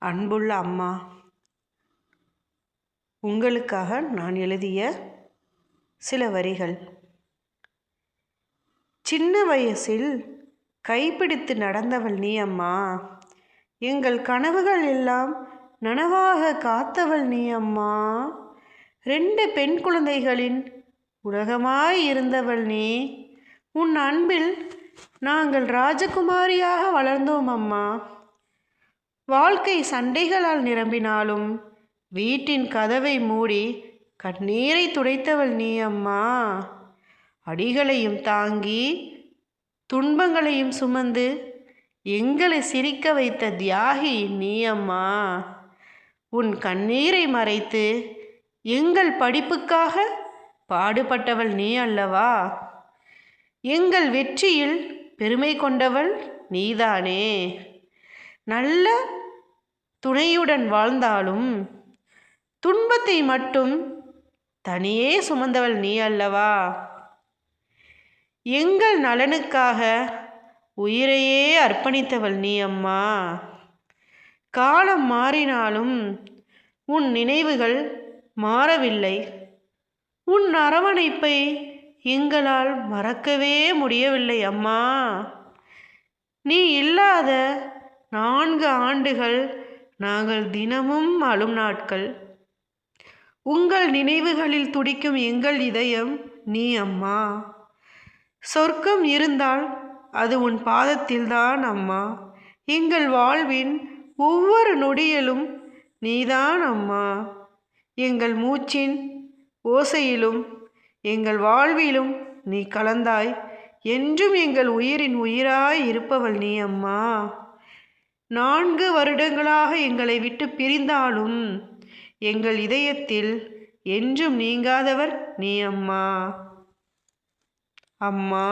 அன்புள்ள அம்மா, உங்களுக்காக நான் எழுதிய சில வரிகள். சின்ன வயசில் கைப்பிடித்து நடந்தவள் நீ அம்மா, எங்கள் கனவுகள் எல்லாம் நனவாக காத்தவள் நீ அம்மா. 2 பெண் குழந்தைகளின் உலகமாய் இருந்தவள் நீ. உன் அன்பில் நாங்கள் ராஜகுமாரியாக வளர்ந்தோம் அம்மா. வாழ்க்கை சண்டைகளால் நிரம்பினாலும் வீட்டின் கதவை மூடி கண்ணீரை துடைத்தவள் நீ அம்மா. அடிகளையும் தாங்கி துன்பங்களையும் சுமந்து எங்களை சிரிக்க வைத்த தியாகி நீ அம்மா. உன் கண்ணீரை மறைத்து எங்கள் படிப்புக்காக பாடுபட்டவள் நீ அல்லவா. எங்கள் வெற்றியில் பெருமை கொண்டவள் நீதானே. நல்ல துணையுடன் வாழ்ந்தாலும் துன்பத்தை மட்டும் தனியே சுமந்தவள் நீ அல்லவா. எங்கள் நலனுக்காக உயிரையே அர்ப்பணித்தவள் நீ அம்மா. காலம் மாறினாலும் உன் நினைவுகள் மாறவில்லை. உன் அரவணைப்பை எங்களால் மறக்கவே முடியவில்லை அம்மா. நீ இல்லாத 4 ஆண்டுகள் நாங்கள் தினமும் அழும் நாட்கள். உங்கள் நினைவுகளில் துடிக்கும் எங்கள் இதயம் நீ அம்மா. சொர்க்கம் இருந்தால் அது உன் பாதத்தில்தான் அம்மா. எங்கள் வாழ்வின் ஒவ்வொரு நொடியிலும் நீதான் அம்மா. எங்கள் மூச்சின் ஓசையிலும் எங்கள் வாழ்விலும் நீ கலந்தாய். என்றும் எங்கள் உயிரின் உயிராய் இருப்பவள் நீ அம்மா. 4 வருடங்களாக எங்களை விட்டு பிரிந்தாலும் எங்கள் இதயத்தில் என்றும் நீங்காதவர் நீ அம்மா. அம்மா.